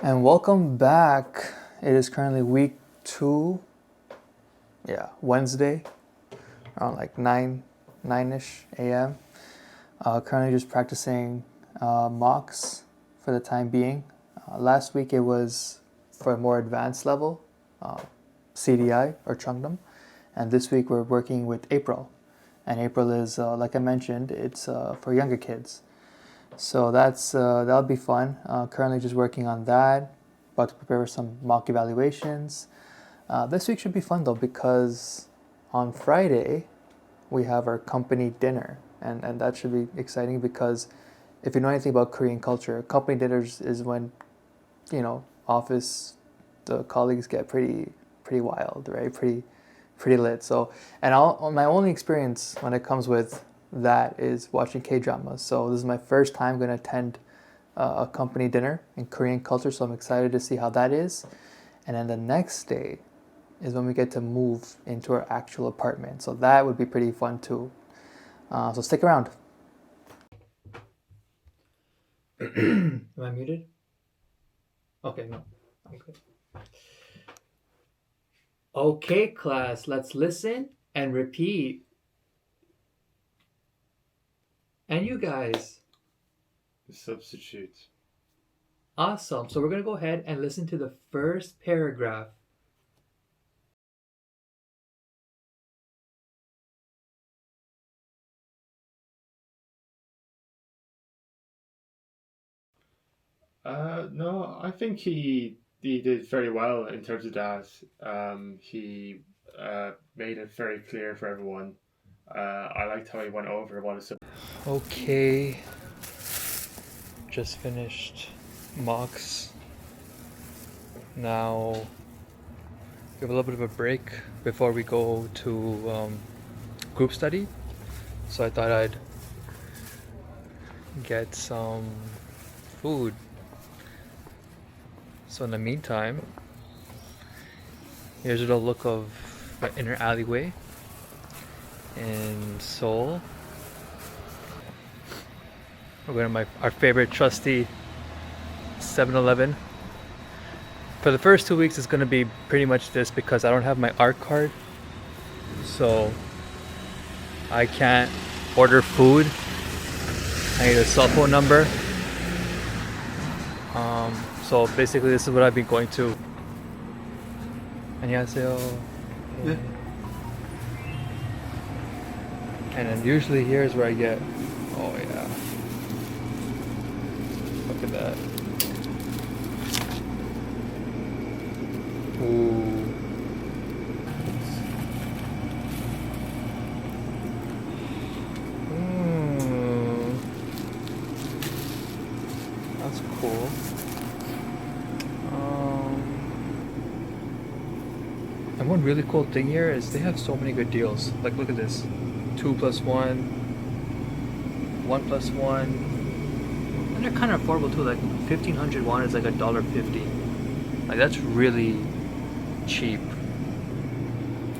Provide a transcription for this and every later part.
And welcome back. It is currently week 2. Yeah, Wednesday, around like 9ish a.m. Currently just practicing mocks for the time being. Last week it was for a more advanced level, uh, CDI or Chungdom. And this week we're working with April. And April is, like I mentioned, it's for younger kids. So that'll be fun. Currently just working on that. About to prepare for some mock evaluations. This week should be fun though because on Friday we have our company dinner, and that should be exciting because if you know anything about Korean culture, company dinners is when office the colleagues get pretty wild, right? Pretty lit. So, and my only experience when it comes with that is watching K dramas. So this is my first time going to attend a company dinner in Korean culture. So I'm excited to see how that is. And then the next day is when we get to move into our actual apartment. So that would be pretty fun too. So stick around. Am I muted? Okay, no. I'm good. Okay, class, let's listen and repeat. And you guys. Substitute. Awesome. So we're going to go ahead and listen to the first paragraph. No, I think he did very well in terms of that. He made it very clear for everyone. I liked how he went over what is. Okay. Just finished mocks. Now we have a little bit of a break before we go to group study. So I thought I'd get some food. So in the meantime, here's a little look of the inner alleyway in Seoul. We're going to our favorite trusty 7-Eleven. For the first 2 weeks, it's going to be pretty much this because I don't have my ARC card. So I can't order food. I need a cell phone number. So basically, this is what I've been going to. 안녕하세요. Yeah. And then usually here's where I get. Oh yeah. Look at that. Ooh. That's cool. And one really cool thing here is they have so many good deals. Like, look at this: 2 plus 1, 1 plus 1, and they're kind of affordable too. Like 1,500 won is like $1.50. Like that's really cheap.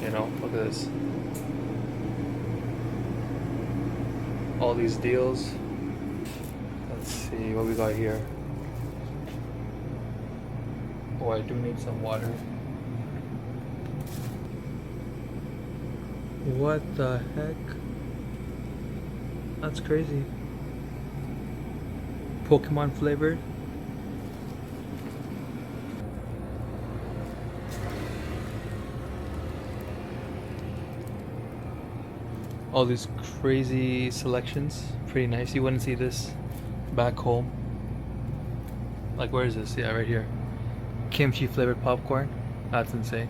Look at this. All these deals. Let's see what we got here. Oh, I do need some water. What the heck? That's crazy. Pokemon flavored. All these crazy selections. Pretty nice. You wouldn't see this back home. Like, where is this? Yeah, right here. Kimchi flavored popcorn. That's insane.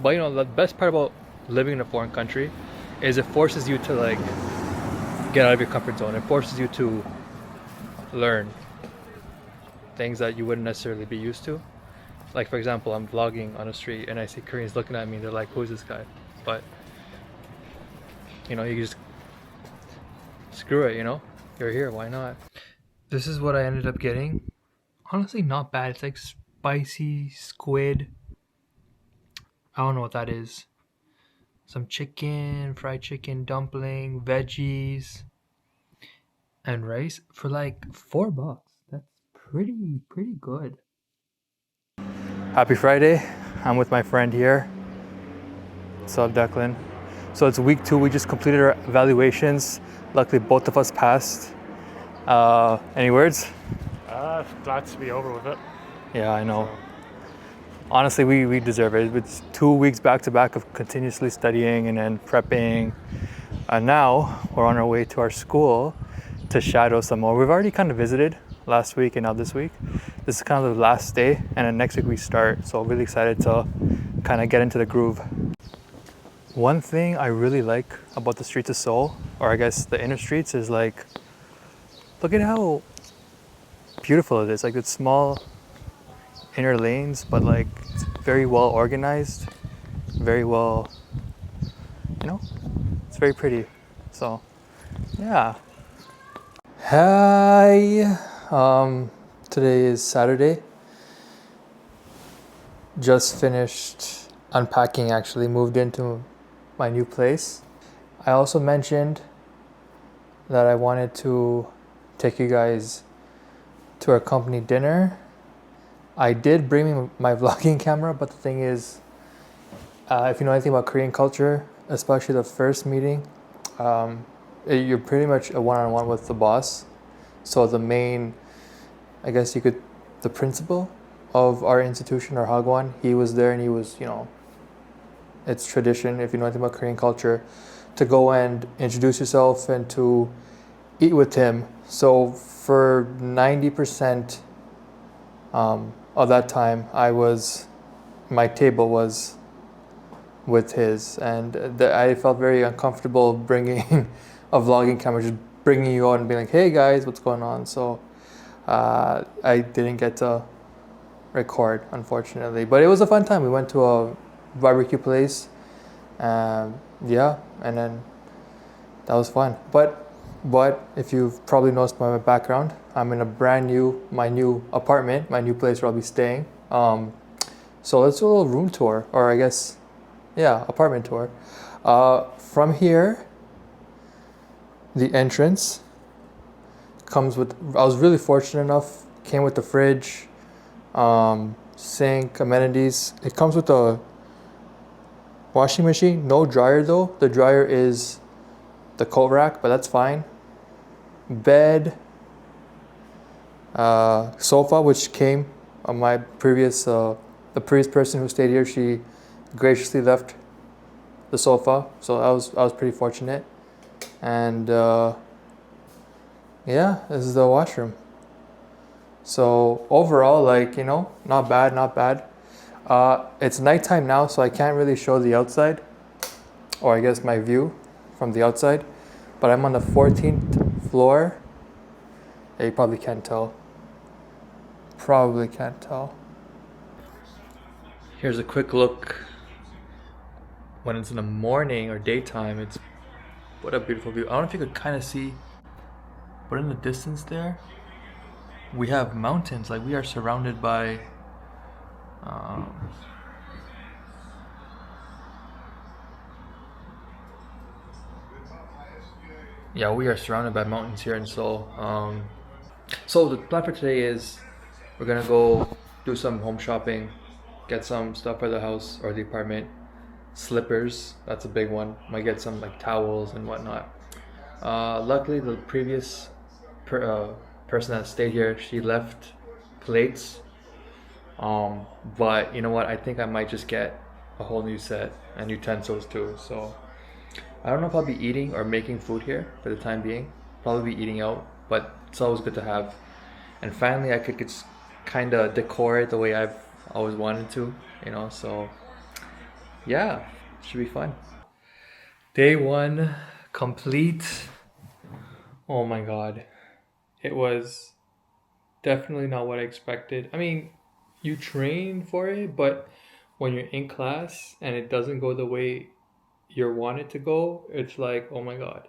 But the best part about living in a foreign country is it forces you to like get out of your comfort zone. It forces you to learn things that you wouldn't necessarily be used to. Like, for example, I'm vlogging on the street and I see Koreans looking at me. They're like, "Who's this guy?" But you just screw it. You're here. Why not? This is what I ended up getting. Honestly, not bad. It's like spicy squid. I don't know what that is. Some chicken, fried chicken, dumpling, veggies, and rice for like $4. pretty good. Happy Friday. I'm with my friend here. What's up, Declan? So it's week 2. We just completed our evaluations. Luckily, both of us passed. Any words? Glad to be over with it. Yeah, I know. Honestly, we deserve it. It's 2 weeks back to back of continuously studying and then prepping. And now we're on our way to our school to shadow some more. We've already kind of visited last week and now this week. This is kind of the last day, and then next week we start. So really excited to kind of get into the groove. One thing I really like about the streets of Seoul, or I guess the inner streets, is like, look at how beautiful it is. Like it's small inner lanes, but like it's very well organized, very well, it's very pretty. So yeah. Hi. Today is Saturday. Just finished unpacking, actually moved into my new place. I also mentioned that I wanted to take you guys to our company dinner. I did bring my vlogging camera, but the thing is, if you know anything about Korean culture, especially the first meeting, you're pretty much a one-on-one with the boss. So the main, I guess the principal of our institution, or Hagwon, he was there, and he was, it's tradition, if you know anything about Korean culture, to go and introduce yourself and to eat with him. So for 90% of that time, my table was with his, and I felt very uncomfortable bringing a vlogging camera, just bringing you out and being like, hey guys, what's going on? So I didn't get to record, unfortunately, but it was a fun time. We went to a barbecue place, and then that was fun. But if you've probably noticed by my background, I'm in my new apartment, my new place where I'll be staying. So let's do a little room tour, or I guess, apartment tour. From here, the entrance comes with, I was really fortunate enough, came with the fridge, sink, amenities. It comes with a washing machine, no dryer though. The dryer is the coat rack, but that's fine. Bed, sofa, which came on my previous, the previous person who stayed here, she graciously left the sofa, so I was pretty fortunate. And this is the washroom. So overall, not bad. It's nighttime now, so I can't really show the outside, or I guess my view from the outside, but I'm on the 14th floor. Yeah, you probably can't tell. Here's a quick look when it's in the morning or daytime. What a beautiful view. I don't know if you could kind of see, but in the distance there, we have mountains. Like, we are surrounded by we are surrounded by mountains here in Seoul. So the plan for today is we're gonna go do some home shopping, get some stuff for the house or the apartment. Slippers, that's a big one. Might get some like towels and whatnot. Luckily, the previous person that stayed here, she left plates. But you know what? I think I might just get a whole new set and utensils too. So I don't know if I'll be eating or making food here for the time being. Probably be eating out, but it's always good to have. And finally, I could just kind of decor it the way I've always wanted to, So yeah, should be fun. Day 1 complete. Oh my god. It was definitely not what I expected. I mean, you train for it, but when you're in class and it doesn't go the way you want it to go, it's like, oh my god.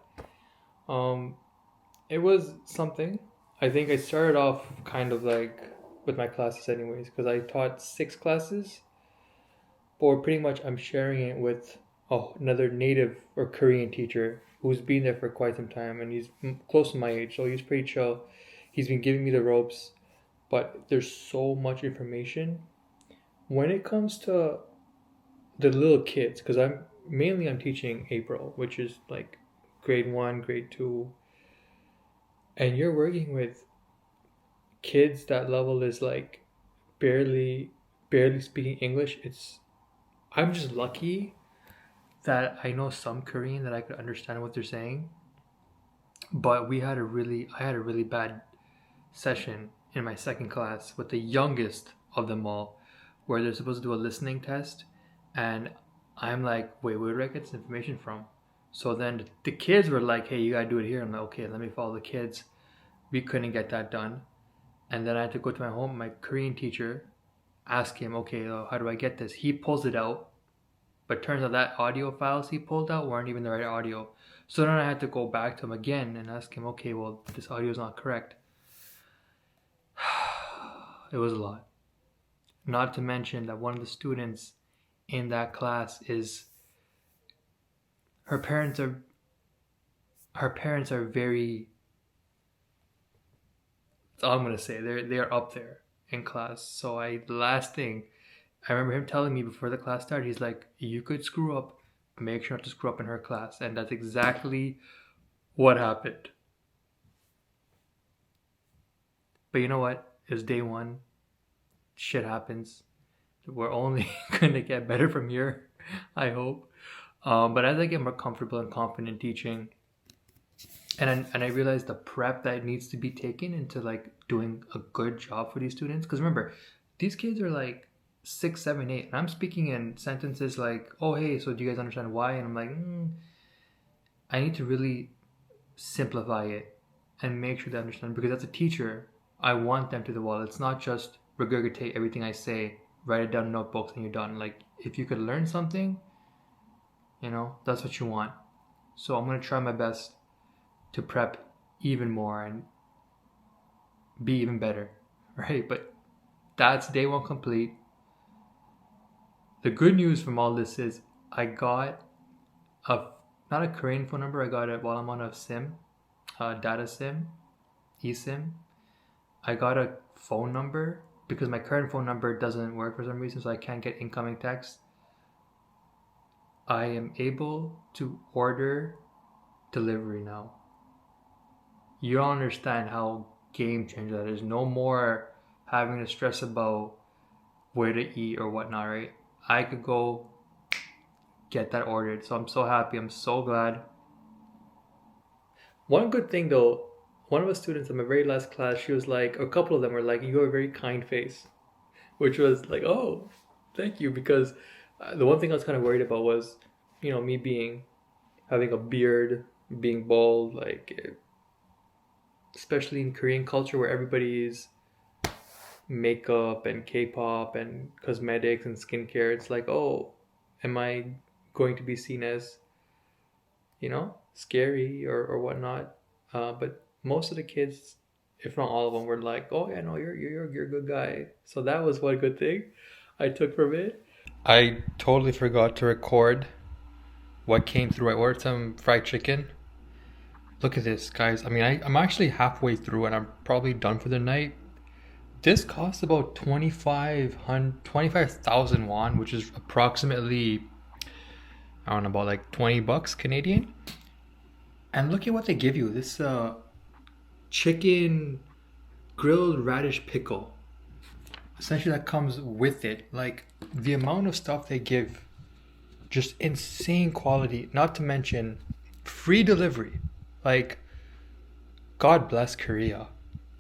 It was something. I think I started off kind of like with my classes anyways, because I taught 6 classes, but pretty much I'm sharing it with another native or Korean teacher who's been there for quite some time, and he's close to my age, so he's pretty chill. He's been giving me the ropes, but there's so much information. When it comes to the little kids, because I'm teaching April, which is like grade 1, grade 2, and you're working with kids that level is like barely barely speaking English. I'm just lucky that I know some Korean that I could understand what they're saying. But I had a really bad session in my second class with the youngest of them all, where they're supposed to do a listening test, and I'm like, wait, where do I get this information from? So then the kids were like, hey, you gotta do it here. I'm like, okay, let me follow the kids. We couldn't get that done, and then I had to go to my Korean teacher, ask him, okay, how do I get this? He pulls it out, but turns out that audio files he pulled out weren't even the right audio. So then I had to go back to him again and ask him, okay, well, this audio is not correct. It was a lot. Not to mention that one of the students in that class is her parents are very, that's all I'm gonna say. They're up there in class. So the last thing I remember him telling me before the class started, he's like, you could screw up, make sure not to screw up in her class. And that's exactly what happened. But you know what? It's day one. Shit happens. We're only gonna get better from here, I hope. But as I get more comfortable and confident teaching, and I realize the prep that needs to be taken into like doing a good job for these students. Because remember, these kids are like 6, 7, 8, and I'm speaking in sentences like, "Oh, hey, so do you guys understand why?" And I'm like, I need to really simplify it and make sure they understand. Because as a teacher, I want them to do well. It's not just regurgitate everything I say, write it down in notebooks, and you're done. Like, if you could learn something, that's what you want. So I'm gonna try my best to prep even more and be even better, right? But that's day one complete. The good news from all this is I got not a Korean phone number. I got it while I'm on a SIM, data SIM, eSIM. I got a phone number because my current phone number doesn't work for some reason, so I can't get incoming text. I am able to order delivery now. You don't understand how game changer that is. No more having to stress about where to eat or whatnot, right? I could go get that ordered. So I'm so happy. I'm so glad. One good thing though, one of the students in my very last class, she was like, a couple of them were like, you have a very kind face, which was like, oh, thank you. Because the one thing I was kind of worried about was, me having a beard, being bald, like, especially in Korean culture where everybody's makeup and K-pop and cosmetics and skincare. It's like, oh, am I going to be seen as, scary or whatnot? But most of the kids, if not all of them, were like, oh yeah, no, you're a good guy. So that was one good thing I took from it. I totally forgot to record what came through. I ordered some fried chicken. Look at this, guys. I mean, I'm actually halfway through and I'm probably done for the night. This costs about 25,000 won, which is approximately, I don't know, about like 20 bucks Canadian. And look at what they give you. This chicken grilled radish pickle. Essentially that comes with it. Like, the amount of stuff they give, just insane quality. Not to mention free delivery. Like, God bless Korea.